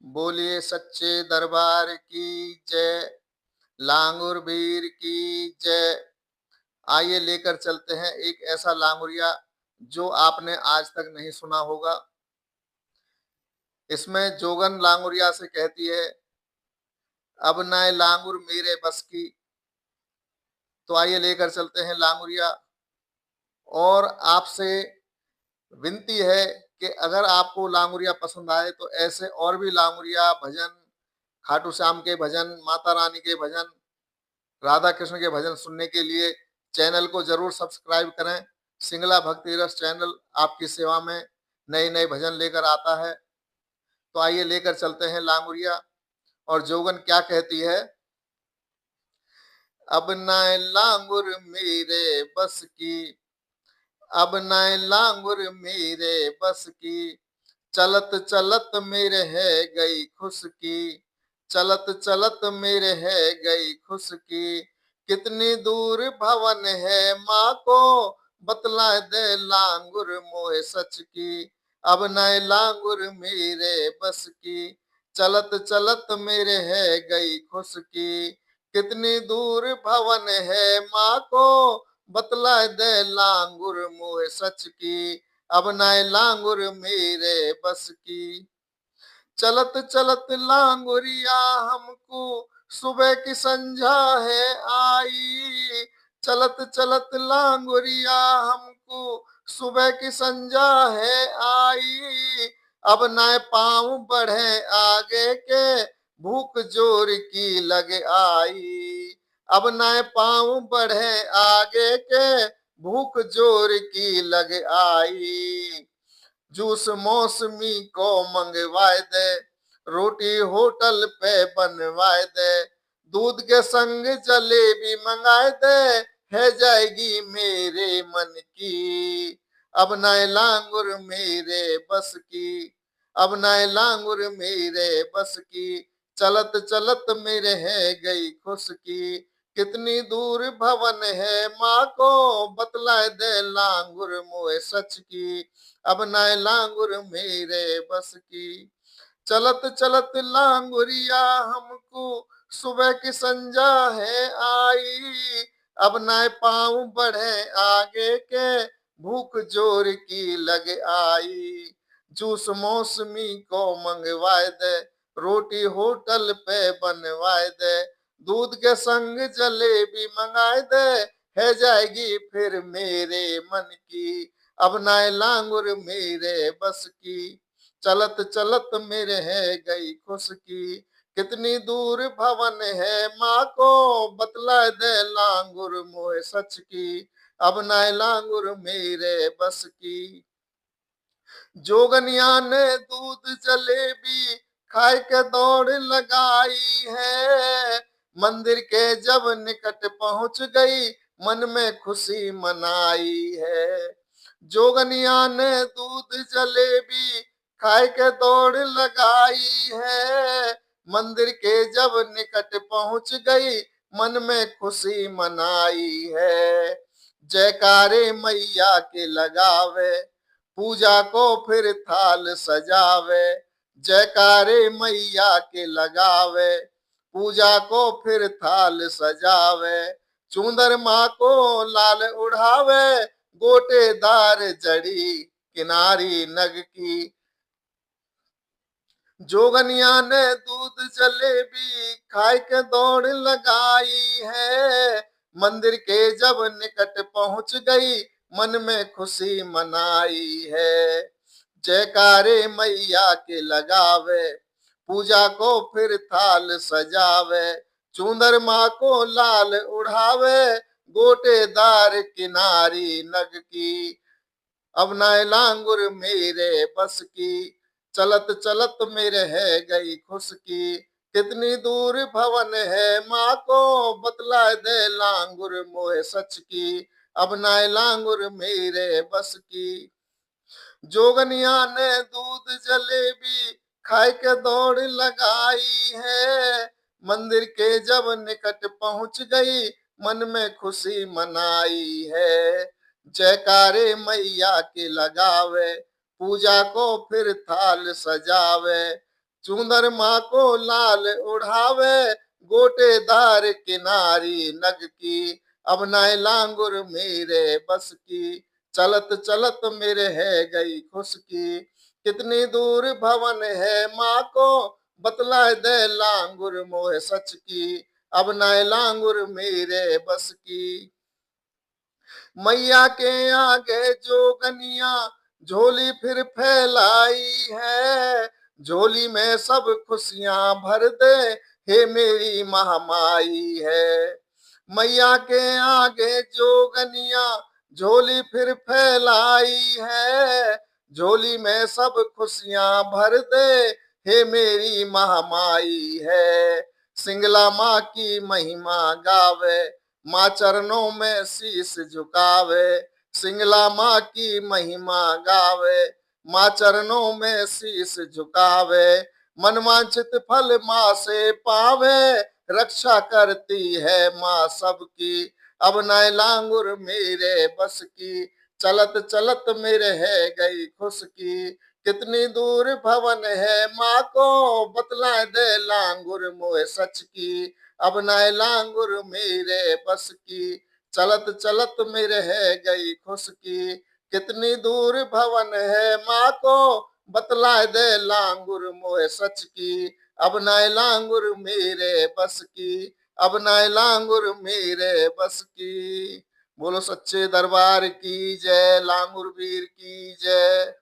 बोलिए सच्चे दरबार की जय। लांगुर वीर की जय। आइए लेकर चलते हैं एक ऐसा लांगुरिया जो आपने आज तक नहीं सुना होगा। इसमें जोगन लांगुरिया से कहती है, अब नाय लांगुर मेरे बस की। तो आइए लेकर चलते हैं लांगुरिया। और आपसे विनती है कि अगर आपको लांगुरिया पसंद आए तो ऐसे और भी लांगुरिया भजन, खाटू श्याम के भजन, माता रानी के भजन, राधा कृष्ण के भजन सुनने के लिए चैनल को जरूर सब्सक्राइब करें। सिंगला भक्ति रस चैनल आपकी सेवा में नए नए भजन लेकर आता है। तो आइए लेकर चलते हैं लांगुरिया। और जोगन क्या कहती है, अब नाय लांगुर मेरे बस की, अब नाय लांगुर मेरे बस की, चलत चलत मेरे है गई खुश की, चलत चलत मेरे है गई खुश की। कितनी दूर भवन है माँ को, बतला दे लांगुर मोहे सच की। अब नए लांगुर मेरे बस की, चलत चलत मेरे है गई खुश की। कितनी दूर भवन है माँ को, बतला दे लांगुर मोहे सच की। अब नाय लांगुर मेरे बस की। चलत चलत लांगुरिया हमको सुबह की संझा है आई, चलत चलत लांगुरिया हमको सुबह की संझा है आई। अब नाय पाँव बढ़े आगे के, भूख जोर की लग आई। अब नाय पाँव बढ़े आगे के, भूख जोर की लग आई। जूस मौसमी को मंगवाए दे, रोटी होटल पे बनवाए दे, दूध के संग जलेबी मंगाए दे, है जाएगी मेरे मन की। अब नाय लांगुर मेरे बस की, अब नाय लांगुर मेरे बस की, चलत चलत मेरे है गई खुश की। कितनी दूर भवन है माँ को, बतलाए दे लांगुर मोए सच की। अब नाय लांगुर मेरे बस की। चलत चलत लांगुरिया हमको सुबह की संजा है आई। अब नाय पाँव बढ़े आगे के, भूख जोर की लग आई। जूस मौसमी को मंगवाए दे, रोटी होटल पे बनवाए दे, दूध के संग जलेबी मंगाए दे, है जाएगी फिर मेरे मन की। अब नाय लांगुर मेरे बस की, चलत चलत मेरे है गई खुश की। कितनी दूर भवन है माँ को, बतला दे लांगुर मोहे सच की। अब नाय लांगुर मेरे बस की। जोगनिया ने दूध जलेबी खाए के दौड़ लगाई है, मंदिर के जब निकट पहुंच गई, मन में खुशी मनाई है। जोगनिया ने दूध जलेबी खाए के दौड़ लगाई है, मंदिर के जब निकट पहुंच गई, मन में खुशी मनाई है। जयकारे मैया के लगावे, पूजा को फिर थाल सजावे, जयकारे मैया के लगावे, पूजा को फिर थाल सजावे। चुंदर माँ को लाल उड़ावे, गोटेदार जड़ी किनारी नग की। जोगनिया ने दूध जलेबी खाए के दौड़ लगाई है, मंदिर के जब निकट पहुंच गई, मन में खुशी मनाई है। जयकारे मैया के लगावे, पूजा को फिर थाल सजावे, चुंदर माँ को लाल उड़ावे, गोटेदार किनारी नग की। अब नाय लांगुर मेरे बस की, चलत चलत मेरे है गई खुश की। कितनी दूर भवन है माँ को, बतला दे लांगुर मोहे सच की। अब नाय लांगुर मेरे बस की। जोगनिया ने दूध जलेबी खाए के दौड़ लगाई है, मंदिर के जब निकट पहुंच गई, मन में खुशी मनाई है। जयकारे मैया के लगावे, पूजा को फिर थाल सजावे, चूंदर माँ को लाल उड़ावे, गोटेदार किनारी नग की। अब नाय लांगुर मेरे बस की, चलत चलत मेरे है गई खुश की। कितनी दूर भवन है माँ को, बतलाए दे लांगुर मोह सच की। अब नाय लांगुर मेरे बस की। मैया के आगे जोगनिया झोली फिर फैलाई है, झोली में सब खुशियां भर दे, हे मेरी महामाई है। मैया के आगे जोगनिया झोली फिर फैलाई है, झोली में सब खुशियां भर दे, हे मेरी महामाई है। सिंगला माँ की महिमा गावे, माँ चरणों में शीश झुकावे। सिंगला माँ की महिमा गावे, माँ चरणों में शीश झुकावे। मनवांछित फल माँ से पावे, रक्षा करती है माँ सबकी। अब नाय लांगुर मेरे बस की, चलत चलत मेरे है गई खुश की। कितनी दूर भवन है माँ को, बतला दे लांगुर मोह सच की। अब नाय लांगुर मेरे बस की, चलत चलत मेरे है गई खुश की। कितनी दूर भवन है माँ को, बतलाए दे लांगुर मोह सच की। अब नाय लांगुर मेरे बस की, अब नाय लांगुर मेरे बस की। बोलो सच्चे दरबार की जय, लांगुर वीर की जय।